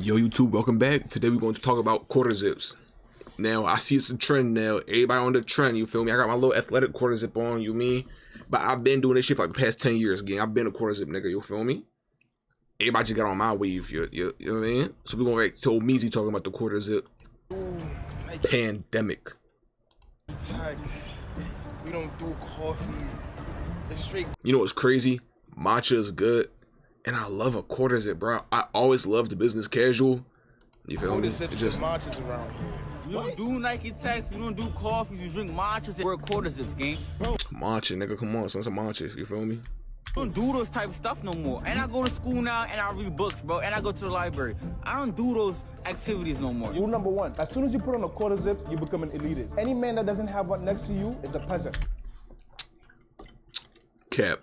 Yo, YouTube, welcome back. Today we're going to talk about quarter zips. Now, I see it's a trend now. Everybody on the trend, you feel me? I got my little athletic quarter zip on, you mean? But I've been doing this shit for like the past 10 years, gang. I've been a quarter zip nigga, you feel me? Everybody just got on my wave, you know what I mean? So we're going right to OhMeezy talking about the quarter zip pandemic. We don't do coffee. It's straight. You know what's crazy? Matcha is good. And I love a quarter zip, bro. I always loved the business casual. You feel me? It's just matchas around here. We don't do Nike Techs, we don't do coffee, you drink matchas, we're quarter zips, gang. Bro. Matcha, nigga, come on, son, some matcha, you feel me? I don't do those type of stuff no more. And I go to school now and I read books, bro, and I go to the library. I don't do those activities no more. Rule number one, as soon as you put on a quarter zip, you become an elitist. Any man that doesn't have one next to you is a peasant. Cap.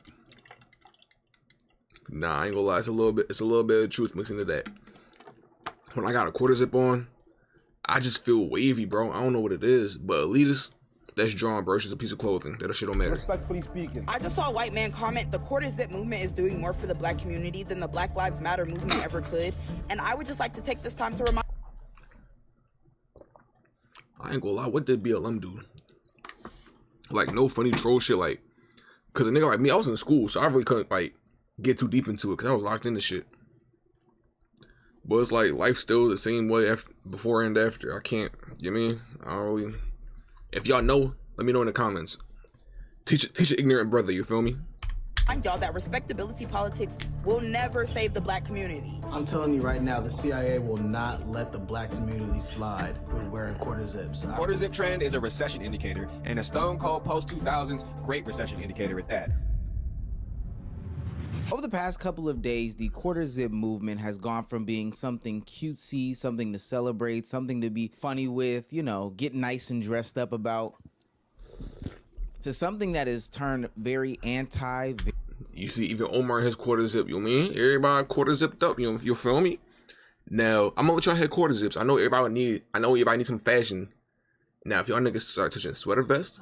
Nah, I ain't gonna lie, it's a little bit of truth mixed into that. When I got a quarter zip on, I just feel wavy, bro. I don't know what it is, but elitist, that's drawn, bro. It's just a piece of clothing. That shit don't matter. Respectfully speaking. I just saw a white man comment, the quarter zip movement is doing more for the black community than the Black Lives Matter movement ever could. And I would just like to take this time to remind... I ain't gonna lie, what did BLM do? Like, no funny troll shit, like, cause a nigga like me, I was in school, so I really couldn't, like, get too deep into it, cause I was locked into shit. But it's like, life's still the same way after, before and after. I can't, you know what I mean? I don't really... If y'all know, let me know in the comments. Teach an ignorant brother, you feel me? y'all that respectability politics will never save the black community. I'm telling you right now, the CIA will not let the black community slide with wearing quarter zips. Quarter zip trend is a recession indicator, and a stone cold post-2000s great recession indicator at that. Over the past couple of days, the quarter zip movement has gone from being something cutesy, something to celebrate, something to be funny with, you know, get nice and dressed up about, to something that has turned very anti. You see, even Omar has quarter zip, you know what I mean? Everybody quarter zipped up, you feel me? Now, I'm gonna let y'all have quarter zips. I know everybody needs some fashion. Now, if y'all niggas start touching sweater vests,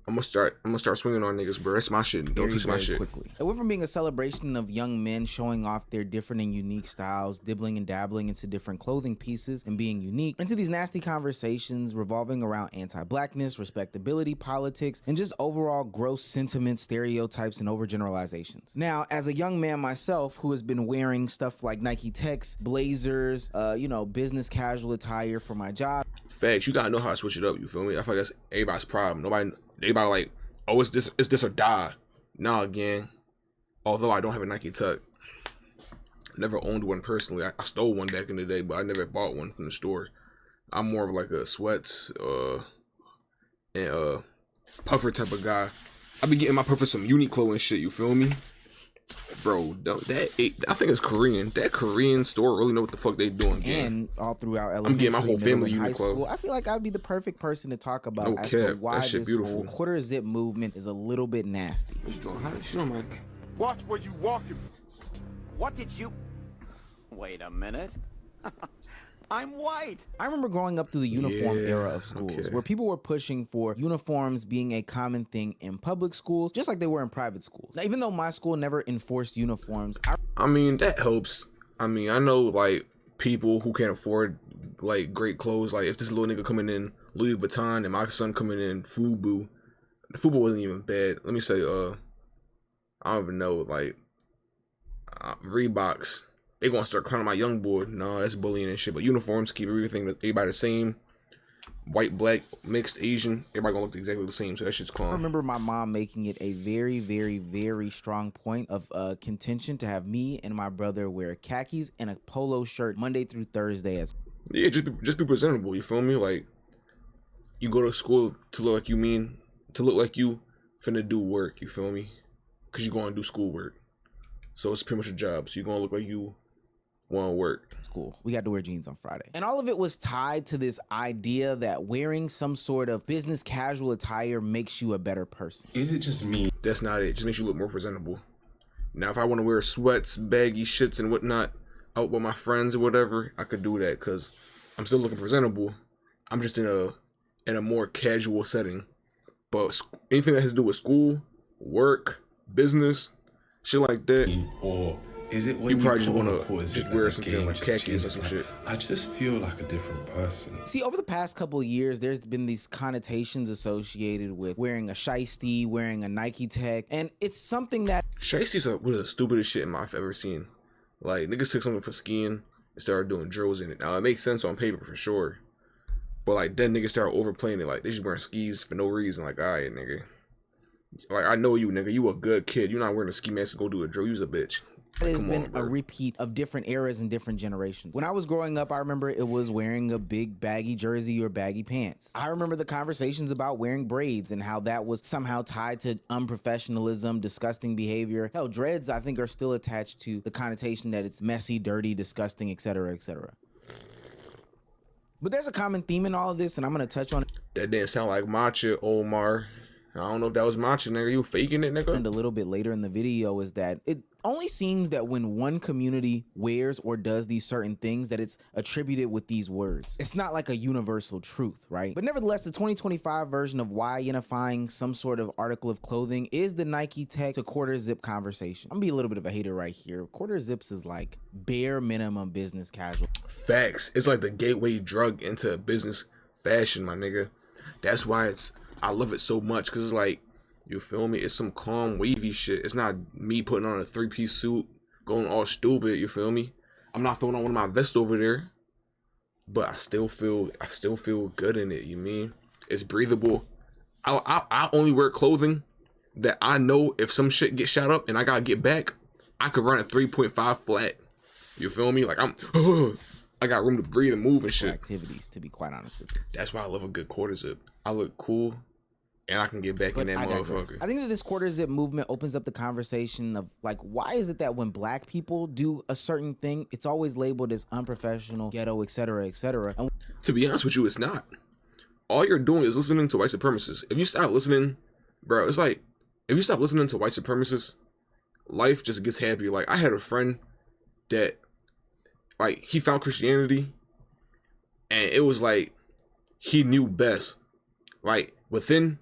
I'm gonna start swinging on niggas, bro. That's my shit. Don't touch my shit. Quickly. It went from being a celebration of young men showing off their different and unique styles, dibbling and dabbling into different clothing pieces and being unique, into these nasty conversations revolving around anti-blackness, respectability, politics, and just overall gross sentiments, stereotypes, and overgeneralizations. Now, as a young man myself who has been wearing stuff like Nike Techs, blazers, you know, business casual attire for my job. Facts, you gotta know how to switch it up, you feel me? I feel like that's everybody's problem. Everybody like, oh, it's this or die. Nah, again, although I don't have a Nike Tech, never owned one personally. I stole one back in the day, but I never bought one from the store. I'm more of like a sweats and puffer type of guy. I be getting my puffer some Uniqlo and shit, you feel me? Bro, I think it's Korean. That Korean store really know what the fuck they doing. And all throughout elementary, I'm getting my whole family high Uniqlo. school. I feel like I'd be the perfect person to talk about No as cap. to why That shit this beautiful. whole quarter zip movement is a little bit nasty. Watch where you walking. What did you... Wait a minute. I'm white. I remember growing up through the uniform era of schools, where people were pushing for uniforms being a common thing in public schools, just like they were in private schools. Now, even though my school never enforced uniforms, I mean, that helps. I mean, I know, like, people who can't afford, like, great clothes. Like, if this little nigga coming in Louis Vuitton and my son coming in FUBU, the FUBU wasn't even bad. Let me say, I don't even know, like, Reeboks. They gonna start clowning my young boy. No, that's bullying and shit. But uniforms keep everybody the same. White, black, mixed, Asian. Everybody gonna look exactly the same. So that shit's calm. I remember my mom making it a very, very, very strong point of contention to have me and my brother wear khakis and a polo shirt Monday through Thursday. Yeah, just be presentable. You feel me? Like, you go to school to look like you finna do work. You feel me? Cause you gonna do schoolwork. So it's pretty much a job. So you gonna look like you want to work. School. We had to wear jeans on Friday. And all of it was tied to this idea that wearing some sort of business casual attire makes you a better person. Is it just me? That's not it. It just makes you look more presentable. Now, if I want to wear sweats, baggy shits and whatnot out with my friends or whatever, I could do that because I'm still looking presentable. I'm just in a more casual setting. But anything that has to do with school, work, business, shit like that. Or Is it when You probably just put on wanna a court, is just it wear the something game like just khakis or changes? some Like, shit. I just feel like a different person. See, over the past couple of years, there's been these connotations associated with wearing a shiesty, wearing a Nike Tech, and it's something that Shiesty's one of the stupidest shit I've ever seen. Like, niggas took something for skiing and started doing drills in it. Now, it makes sense on paper for sure. But, like, then niggas started overplaying it. Like, they just wearing skis for no reason. Like, alright, nigga. Like, I know you, nigga. You a good kid. You not wearing a ski mask to go do a drill. You's a bitch. Like, has come been on, a bro. repeat of different eras and different generations. When I was growing up, I remember it was wearing a big baggy jersey or baggy pants. I remember the conversations about wearing braids and how that was somehow tied to unprofessionalism, disgusting behavior. Hell, dreads, I think, are still attached to the connotation that it's messy, dirty, disgusting, etc., etc. But there's a common theme in all of this, and I'm going to touch on it. That didn't sound like matcha, Omar. I don't know if that was matcha, nigga. You faking it, nigga? And a little bit later in the video is that it only seems that when one community wears or does these certain things that it's attributed with these words. It's not like a universal truth, right? But nevertheless, the 2025 version of why identifying some sort of article of clothing is the Nike Tech to quarter zip conversation. I'm gonna be a little bit of a hater right here. Quarter zips is like bare minimum business casual. Facts. It's like the gateway drug into business fashion, my nigga. That's why I love it so much, because it's like, you feel me? It's some calm, wavy shit. It's not me putting on a 3-piece suit, going all stupid, you feel me? I'm not throwing on one of my vests over there, but I still feel good in it, you mean? It's breathable. I only wear clothing that I know if some shit gets shot up and I gotta get back, I could run a 3.5 flat. You feel me? Like, I got room to breathe and move and shit. Activities, to be quite honest with you. That's why I love a good quarter zip. I look cool, and I can get back in that motherfucker. I think that this quarter zip movement opens up the conversation of like, why is it that when black people do a certain thing, it's always labeled as unprofessional, ghetto, etc., etc. And to be honest with you, it's not. All you're doing is listening to white supremacists. If you stop listening, bro, it's like, if you stop listening to white supremacists, life just gets happier. Like, I had a friend that, like, he found Christianity, and it was like, he knew best. Like, within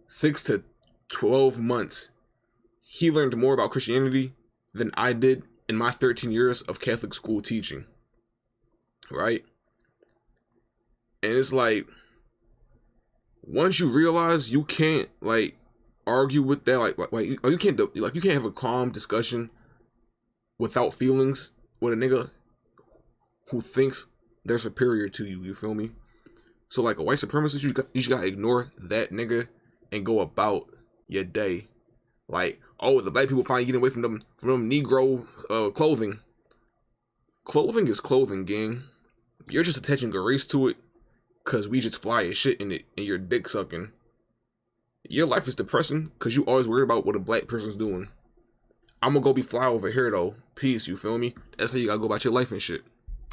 6 to 12 months, he learned more about Christianity than I did in my 13 years of Catholic school teaching. Right? And it's like, once you realize you can't, like, argue with that, you can't have a calm discussion without feelings with a nigga who thinks they're superior to you, you feel me? So, like, a white supremacist, you just gotta ignore that nigga and go about your day. Like, oh, the black people finally getting away from them Negro clothing. Clothing is clothing, gang. You're just attaching a race to it because we just fly as shit in it and you're dick sucking. Your life is depressing because you always worry about what a black person's doing. I'm gonna go be fly over here, though. Peace, you feel me? That's how you gotta go about your life and shit.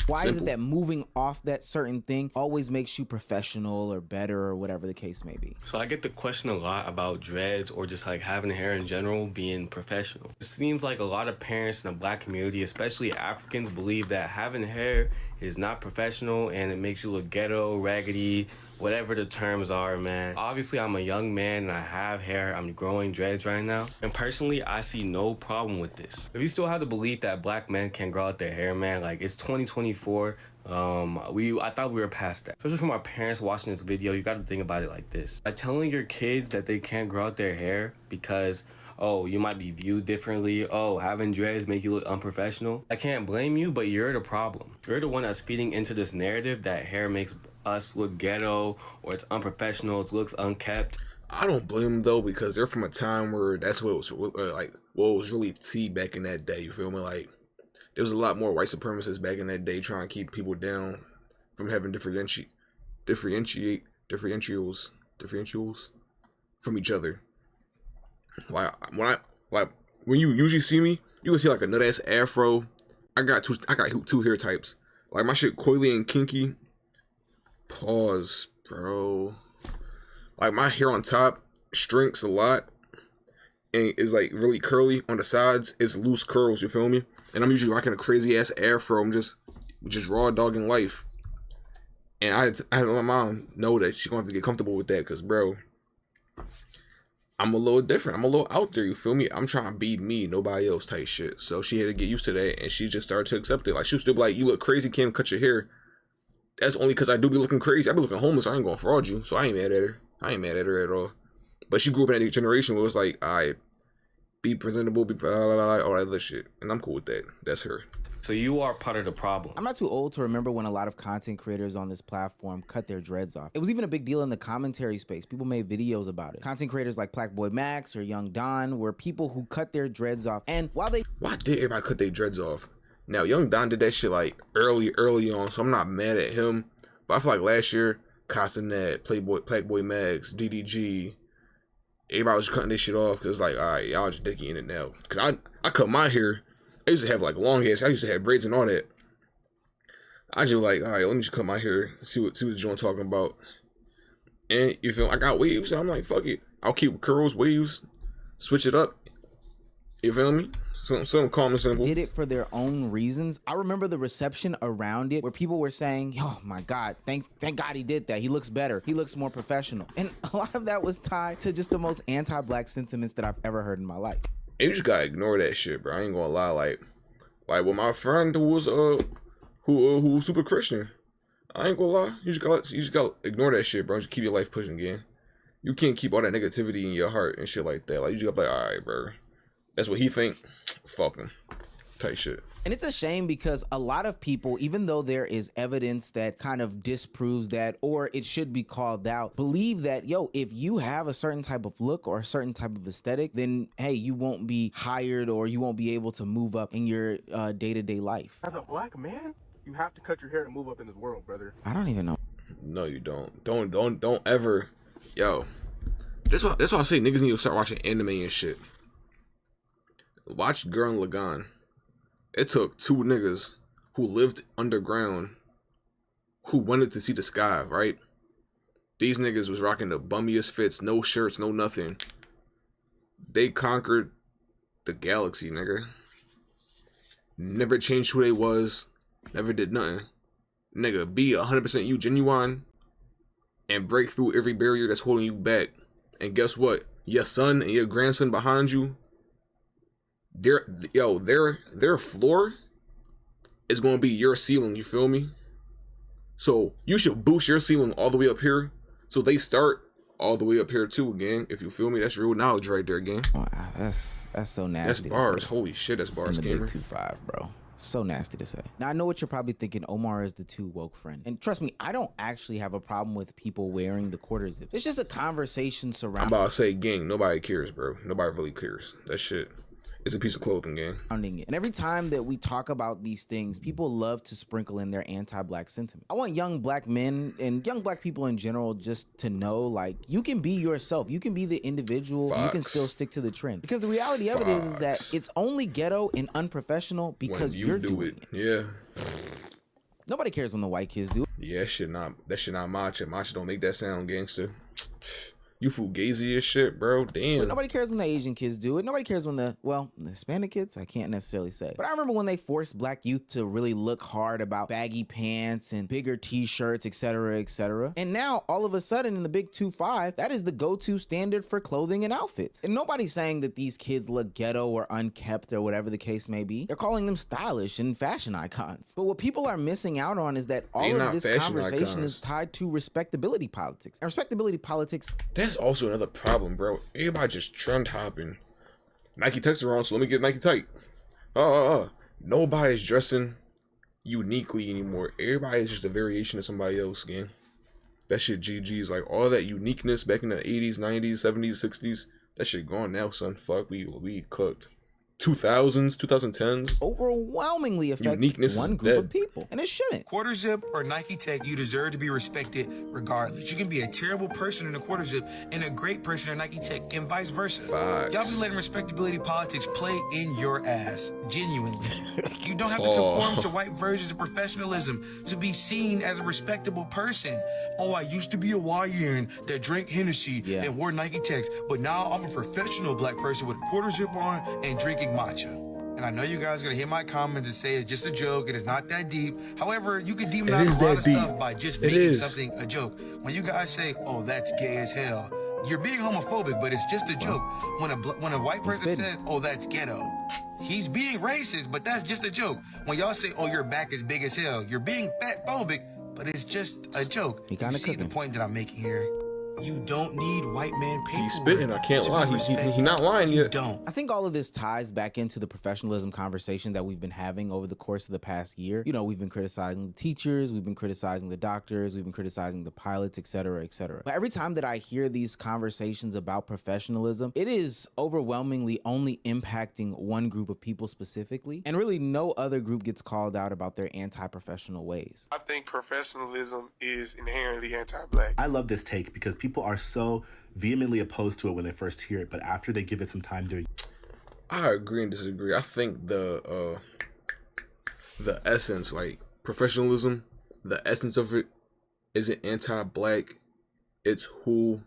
why is it that moving off that certain thing always makes you professional or better or whatever the case may be? So I get the question a lot about dreads or just like having hair in general being professional. It seems like a lot of parents in the black community, especially Africans, believe that having hair is not professional and it makes you look ghetto, raggedy, whatever the terms are, man. Obviously, I'm a young man and I have hair. I'm growing dreads right now. And personally, I see no problem with this. If you still have the belief that black men can grow out their hair, man, like it's 2024. I thought we were past that. Especially from our parents watching this video, you got to think about it like this. By telling your kids that they can't grow out their hair because, oh, you might be viewed differently. Oh, having dreads make you look unprofessional. I can't blame you, but you're the problem. You're the one that's feeding into this narrative that hair makes us look ghetto or it's unprofessional, it looks unkept. I don't blame them though, because they're from a time where that's what it was like. What was really tea back in that day. You feel me? Like there was a lot more white supremacists back in that day trying to keep people down from having differentials from each other. When you usually see me, you can see like a nut ass afro. I got two hair types. Like my shit coily and kinky. Pause, bro. Like my hair on top shrinks a lot and is like really curly on the sides. It's loose curls, you feel me? And I'm usually rocking a crazy ass afro. I'm just raw dogging life. And I had my mom know that she's going to have to get comfortable with that, because bro, I'm a little different. I'm a little out there, you feel me? I'm trying to be me, nobody else type shit. So she had to get used to that, and she just started to accept it. Like, she was still be like, you look crazy, Kim, cut your hair. That's only because I do be looking crazy. I be looking homeless. I ain't gonna fraud you. So I ain't mad at her. I ain't mad at her at all. But she grew up in that generation where it was like, alright, be presentable, be all that other shit. And I'm cool with that. That's her. So you are part of the problem. I'm not too old to remember when a lot of content creators on this platform cut their dreads off. It was even a big deal in the commentary space. People made videos about it. Content creators like Blackboy Max or Young Don were people who cut their dreads off. And while they... Why did everybody cut their dreads off? Now, Young Don did that shit like early on, so I'm not mad at him. But I feel like last year, Castanet, Blackboy Max, DDG, everybody was cutting this shit off because like, alright, y'all just dicking in it now. Because I cut my hair. I used to have like long hair. So I used to have braids and all that. I just like, all right, let me just cut my hair, see what the joint talking about. And you feel I got waves, so I'm like, fuck it. I'll keep curls, waves, switch it up. You feel me? Something calm and simple. Did it for their own reasons. I remember the reception around it where people were saying, oh my God, thank God he did that. He looks better. He looks more professional. And a lot of that was tied to just the most anti-black sentiments that I've ever heard in my life. And you just gotta ignore that shit, bro. I ain't gonna lie. Like with my friend who was super Christian, I ain't gonna lie. You just gotta ignore that shit, bro. Just keep your life pushing, again. You can't keep all that negativity in your heart and shit like that. Like, you just gotta be like, all right, bro. That's what he think. Fuck him. Type shit. And it's a shame because a lot of people, even though there is evidence that kind of disproves that, or it should be called out, believe that, yo, if you have a certain type of look or a certain type of aesthetic, then, hey, you won't be hired or you won't be able to move up in your day-to-day life. As a black man, you have to cut your hair to move up in this world, brother. I don't even know. No, you don't. Don't ever. Yo. That's why I say niggas need to start watching anime and shit. Watch Gurren Lagann. It took two niggas who lived underground who wanted to see the sky, right? These niggas was rocking the bummiest fits, no shirts, no nothing. They conquered the galaxy, nigga. Never changed who they was. Never did nothing. Nigga, be 100% you, genuine, and break through every barrier that's holding you back. And guess what? Your son and your grandson behind you, their floor is going to be your ceiling, you feel me? So you should boost your ceiling all the way up here so they start all the way up here too, gang. If you feel me, that's real knowledge right there, gang. Wow, that's so nasty. That's bars. Holy shit, that's bars, in the gamer. big 2-5, bro. So nasty to say. Now, I know what you're probably thinking. Omar is the too woke friend. And trust me, I don't actually have a problem with people wearing the quarter zips. It's just a conversation surrounding... I'm about to say, gang, nobody cares, bro. Nobody really cares. That shit. It's a piece of clothing, gang. And every time that we talk about these things, people love to sprinkle in their anti-black sentiment. I want young black men and young black people in general just to know, like, you can be yourself. You can be the individual. Facts. You can still stick to the trend. Because the reality of it is that it's only ghetto and unprofessional because you're doing it. Yeah. Nobody cares when the white kids do it. Yeah, that shit not matcha. Matcha don't make that sound gangster. You fugazi as shit, bro. Damn. But nobody cares when the Asian kids do it. Nobody cares when the Hispanic kids, I can't necessarily say. But I remember when they forced black youth to really look hard about baggy pants and bigger t-shirts, etc., etc. And now, all of a sudden, in the big 2-5, that is the go-to standard for clothing and outfits. And nobody's saying that these kids look ghetto or unkept or whatever the case may be. They're calling them stylish and fashion icons. But what people are missing out on is that all of this conversation is tied to respectability politics. And respectability politics... That's also another problem, bro. Everybody just trend hopping. Nike Techs are on, so let me get Nike Tech. Nobody's dressing uniquely anymore. Everybody is just a variation of somebody else, gang. That shit GG's. Like, all that uniqueness back in the 80s, 90s, 70s, 60s, that shit gone now, son. Fuck, we cooked. 2000s, 2010s. Overwhelmingly affect one group of people, and it shouldn't. Quarter zip or Nike Tech, you deserve to be respected regardless. You can be a terrible person in a quarter zip and a great person in Nike Tech, and vice versa. Facts. Y'all be letting respectability politics play in your ass, genuinely. You don't have to conform to white versions of professionalism to be seen as a respectable person. Oh, I used to be a YN that drank Hennessy and wore Nike Techs, but now I'm a professional black person with a quarter zip on and drinking matcha. And I know you guys are gonna hear my comments and say it's just a joke, it is not that deep. However, you can demonize a lot of stuff by just making something a joke. When you guys say, oh, that's gay as hell, You're being homophobic, but it's just a joke. When a white person spitting. says, "Oh, that's ghetto," he's being racist, but that's just a joke. When y'all say, "Oh, your back is big as hell," you're being fat phobic, but it's just a joke. He kinda You see the cooking. point that I'm making here? You don't need white man paperwork. He's spitting. I can't to lie. be He's respected. not lying You yet. don't. I think all of this ties back into the professionalism conversation that we've been having over the course of the past year. You know, we've been criticizing the teachers, we've been criticizing the doctors, we've been criticizing the pilots, et cetera, et cetera. But every time that I hear these conversations about professionalism, it is overwhelmingly only impacting one group of people specifically, and really no other group gets called out about their anti-professional ways. I think professionalism is inherently anti-black. I love this take because people are so vehemently opposed to it when they first hear it, but after they give it some time doing, I agree and disagree. I think the essence, like professionalism, the essence of it isn't anti-black. It's who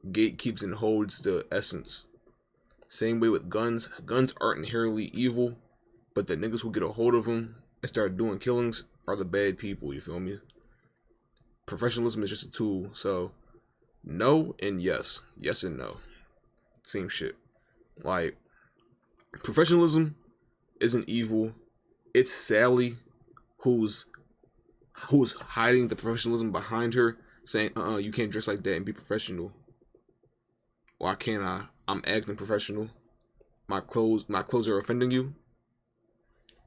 gatekeeps and holds the essence. Same way with guns. Guns aren't inherently evil, but the niggas who get a hold of them and start doing killings are the bad people. You feel me? Professionalism is just a tool. So no and yes. Yes and no. Same shit. Like, professionalism isn't evil. It's Sally who's hiding the professionalism behind her, saying, you can't dress like that and be professional. Why can't I? I'm acting professional. My clothes are offending you.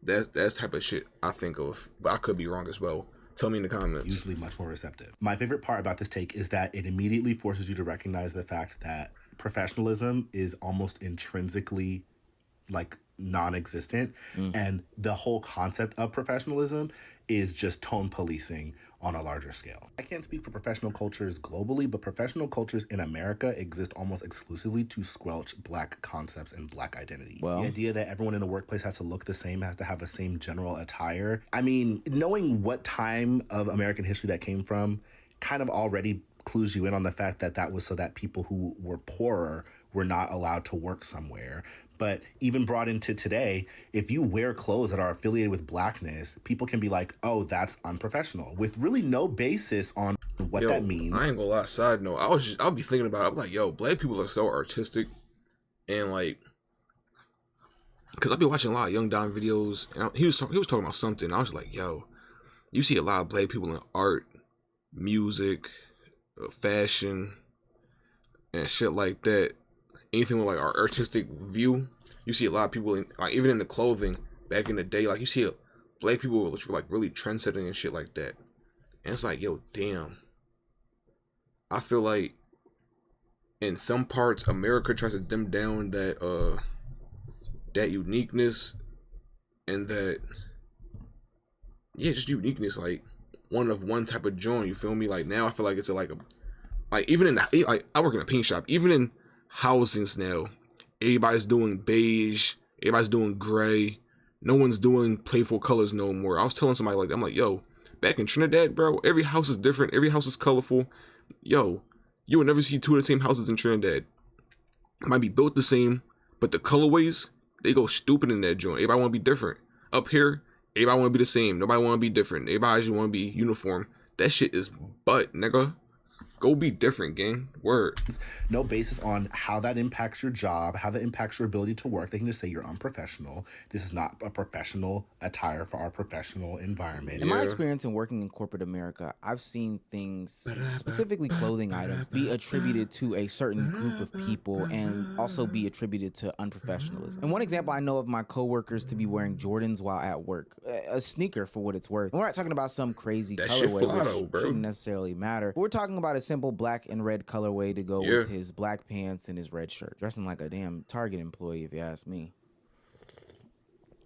That's type of shit I think of, but I could be wrong as well. Tell me in the comments. usually much more receptive. My favorite part about this take is that it immediately forces you to recognize the fact that professionalism is almost intrinsically like non-existent, and the whole concept of professionalism is just tone policing on a larger scale. I can't speak for professional cultures globally, but professional cultures in America exist almost exclusively to squelch black concepts and black identity. Well, the idea that everyone in a workplace has to look the same, has to have the same general attire. I mean, knowing what time of American history that came from kind of already clues you in on the fact that that was so that people who were poorer were not allowed to work somewhere. But even brought into today, if you wear clothes that are affiliated with blackness, people can be like, oh, that's unprofessional, with really no basis on what that means. I ain't gonna lie, side note, I'll be thinking about it. I'm like, yo, black people are so artistic, and like, cause I'll be watching a lot of Young Don videos, and he was talking about something. I was like, yo, you see a lot of black people in art, music, fashion, and shit like that. Anything with like our artistic view, you see a lot of people in, like, even in the clothing back in the day, like you see black people were like really trendsetting and shit like that. And it's like, yo, damn. I feel like in some parts America tries to dim down that that uniqueness and that, yeah, just uniqueness, like one of one type of joint, you feel me? Like now I feel like it's like even in like I work in a paint shop, even in housings now, everybody's doing beige, everybody's doing gray, no one's doing playful colors no more. I was telling somebody like, I'm like, yo, back in Trinidad, bro, every house is different, every house is colorful. Yo, you will never see two of the same houses in Trinidad. It might be built the same, but the colorways, they go stupid in that joint. Everybody want to be different. Up here, everybody want to be the same. Nobody want to be different. Everybody just want to be uniform. That shit is butt, nigga. Go be different, gang. Word. No basis on how that impacts your job, how that impacts your ability to work. They can just say you're unprofessional. This is not a professional attire for our professional environment. In my experience in working in corporate America, I've seen things, specifically clothing items, be attributed to a certain group of people and also be attributed to unprofessionalism. And one example I know of my coworkers to be wearing Jordans while at work, a sneaker for what it's worth. And we're not talking about some crazy That shit colorway, fly though, which bro. shouldn't necessarily matter. But we're talking about a simple black and red colorway to go with his black pants and his red shirt. Dressing like a damn Target employee, if you ask me.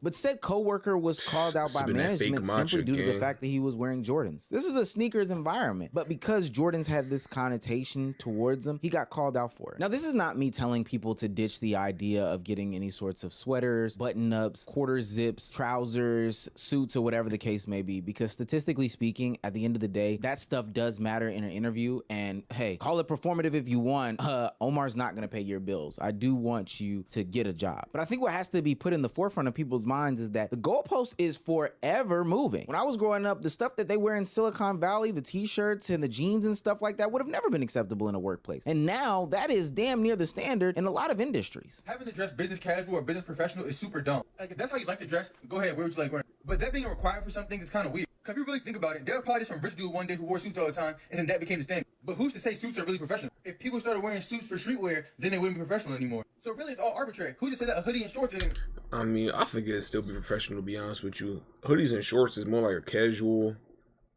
But said coworker was called out by management simply due to the fact that he was wearing Jordans. This is a sneakers environment, but because Jordans had this connotation towards him, he got called out for it. Now, this is not me telling people to ditch the idea of getting any sorts of sweaters, button-ups, quarter zips, trousers, suits, or whatever the case may be, because statistically speaking, at the end of the day, that stuff does matter in an interview. And hey, call it performative if you want. Omar's not gonna pay your bills. I do want you to get a job. But I think what has to be put in the forefront of people's minds is that the goalpost is forever moving. When I was growing up, the stuff that they wear in Silicon Valley, the t-shirts and the jeans and stuff like that would have never been acceptable in a workplace. And now that is damn near the standard in a lot of industries. Having to dress business casual or business professional is super dumb. Like, if that's how you like to dress, go ahead, wear what you like wearing. But that being required for some things is kind of weird. Cause if you really think about it, there was probably just some rich dude one day who wore suits all the time, and then that became the standard. But who's to say suits are really professional? If people started wearing suits for streetwear, then they wouldn't be professional anymore. So really, it's all arbitrary. Who just said that a hoodie and shorts isn't? I mean, I think it'd still be professional, to be honest with you. Hoodies and shorts is more like a casual,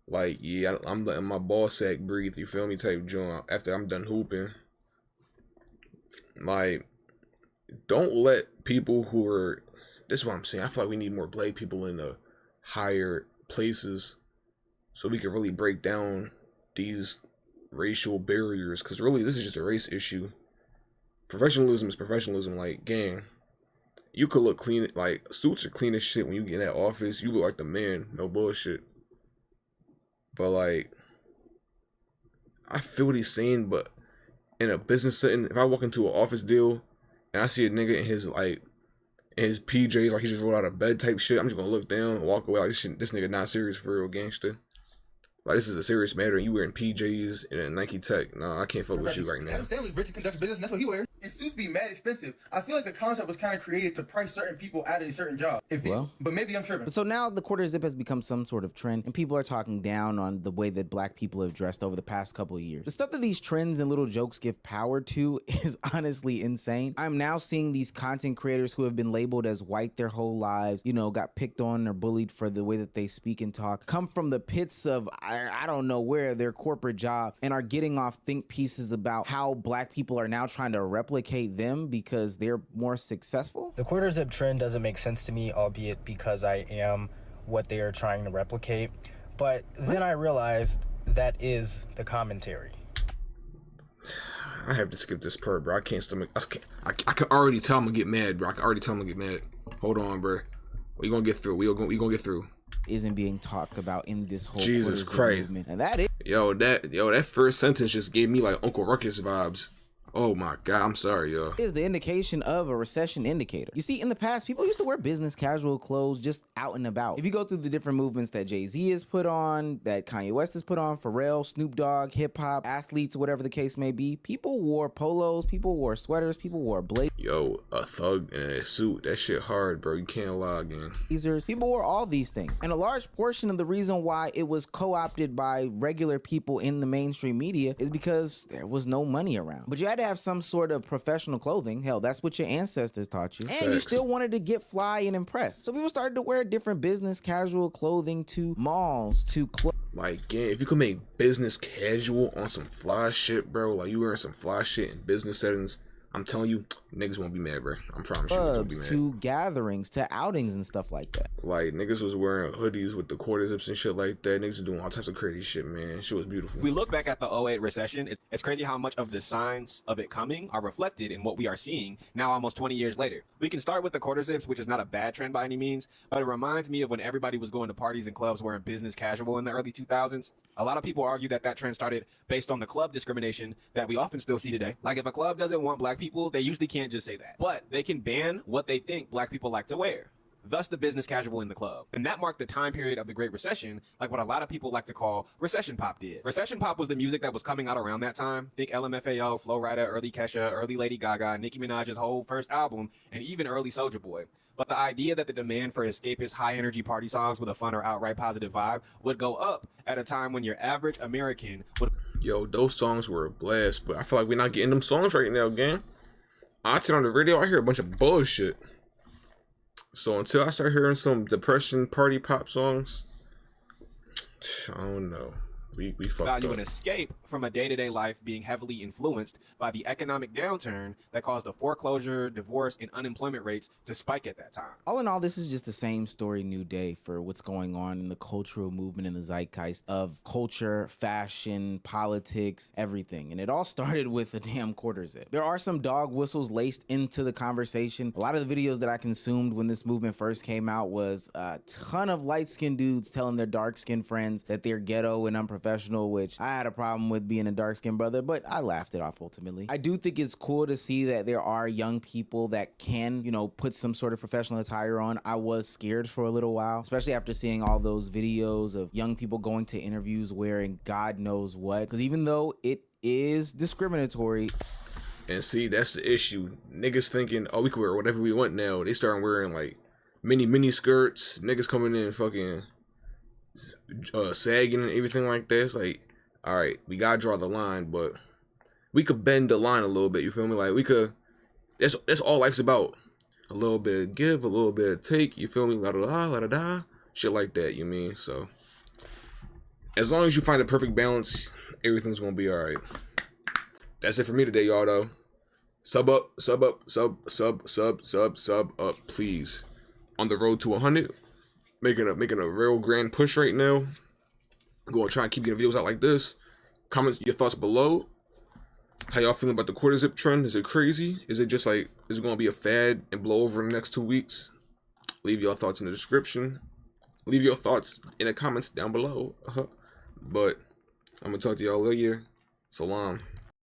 like, yeah, I'm letting my ball sack breathe, you feel me, type joint after I'm done hooping. Like, don't let people who are, this is what I'm saying, I feel like we need more black people in the higher places so we can really break down these racial barriers, because really this is just a race issue. Professionalism is professionalism. Like, gang, you could look clean, like suits are clean as shit when you get in that office, you look like the man, no bullshit. But like, I feel what he's saying, but in a business setting, if I walk into an office deal and I see a nigga in his like in his PJs, like he just rolled out of bed type shit, I'm just gonna look down and walk away like this nigga not serious for real, gangster. Like, this is a serious matter, and you wearing PJs and a Nike Tech. Nah, I can't fuck with you right now. Adam Sandler's rich and conducts business, and that's what he wears. And suits be mad expensive. I feel like the concept was kind of created to price certain people out of a certain job. But maybe I'm tripping. So now the quarter zip has become some sort of trend, and people are talking down on the way that black people have dressed over the past couple of years. The stuff that these trends and little jokes give power to is honestly insane. I'm now seeing these content creators who have been labeled as white their whole lives, you know, got picked on or bullied for the way that they speak and talk, come from the pits of, I don't know where, their corporate job, and are getting off think pieces about how black people are now trying to replicate them because they're more successful. The quarter zip trend doesn't make sense to me, albeit because I am what they are trying to replicate. But then I realized that is the commentary. I have to skip this part, bro. I can't stomach. I can already tell I'm gonna get mad, bro. I can already tell I'm gonna get mad. Hold on, bro. We gonna get through. We gonna get through. Isn't being talked about in this whole Jesus Christ movement, and that is that first sentence just gave me like Uncle Ruckus vibes. Oh my God, I'm sorry, yo. Is the indication of a recession indicator. You see, in the past, people used to wear business casual clothes just out and about. If you go through the different movements that Jay-Z has put on, that Kanye West has put on, Pharrell, Snoop Dogg, hip hop, athletes, whatever the case may be, people wore polos, people wore sweaters, people wore blazers. Yo, a thug in a suit, that shit hard, bro. You can't lie again. People wore all these things. And a large portion of the reason why it was co-opted by regular people in the mainstream media is because there was no money around. But you had to have some sort of professional clothing. Hell, that's what your ancestors taught you. And you still wanted to get fly and impress. So people started to wear different business casual clothing to malls, to clubs. Like, yeah, if you could make business casual on some fly shit, bro, like you wearing some fly shit in business settings, I'm telling you, niggas won't be mad, bro. I'm promise you, niggas won't be mad. To gatherings, to outings and stuff like that. Like, niggas was wearing hoodies with the quarter zips and shit like that. Niggas were doing all types of crazy shit, man. Shit was beautiful. If we look back at the 08 recession, it's crazy how much of the signs of it coming are reflected in what we are seeing now almost 20 years later. We can start with the quarter zips, which is not a bad trend by any means, but it reminds me of when everybody was going to parties and clubs wearing business casual in the early 2000s. A lot of people argue that that trend started based on the club discrimination that we often still see today. Like, if a club doesn't want black people, they usually can't just say that. But they can ban what they think black people like to wear. Thus the business casual in the club. And that marked the time period of the Great Recession, like what a lot of people like to call recession pop did. Recession pop was the music that was coming out around that time. Think LMFAO, Flo Rida, early Kesha, early Lady Gaga, Nicki Minaj's whole first album, and even early Soulja Boy. But the idea that the demand for escapist, high-energy party songs with a fun or outright positive vibe would go up at a time when your average American would... Yo, those songs were a blast, but I feel like we're not getting them songs right now, gang. I turn on the radio, I hear a bunch of bullshit. So until I start hearing some depression party pop songs, I don't know. We fucked value up. An escape from a day-to-day life being heavily influenced by the economic downturn that caused the foreclosure, divorce, and unemployment rates to spike at that time. All in all, this is just the same story, new day for what's going on in the cultural movement in the zeitgeist of culture, fashion, politics, everything. And it all started with a damn quarter zip. There are some dog whistles laced into the conversation. A lot of the videos that I consumed when this movement first came out was a ton of light-skinned dudes telling their dark-skinned friends that they're ghetto and unprofessional professional, which I had a problem with being a dark-skinned brother, but I laughed it off ultimately. I do think it's cool to see that there are young people that can, you know, put some sort of professional attire on. I was scared for a little while, especially after seeing all those videos of young people going to interviews wearing God knows what, because even though it is discriminatory. And see, that's the issue. Niggas thinking, oh, we can wear whatever we want now. They start wearing like mini skirts. Niggas coming in fucking sagging and everything like that. It's like, all right, we gotta draw the line, but we could bend the line a little bit. You feel me? Like we could. That's all life's about. A little bit of give, a little bit of take. You feel me? La da da, la da da, shit like that. You mean? So as long as you find the perfect balance, everything's gonna be all right. That's it for me today, y'all. Though, sub up, please. On the road to 100, making a real grand push right now. I'm gonna try and keep getting videos out like this. Comment your thoughts below. How y'all feeling about the quarter zip trend? Is it crazy? Is it just like, is it gonna be a fad and blow over in the next 2 weeks? Leave your thoughts in the description. Leave your thoughts in the comments down below. But I'm gonna talk to y'all later. Salam.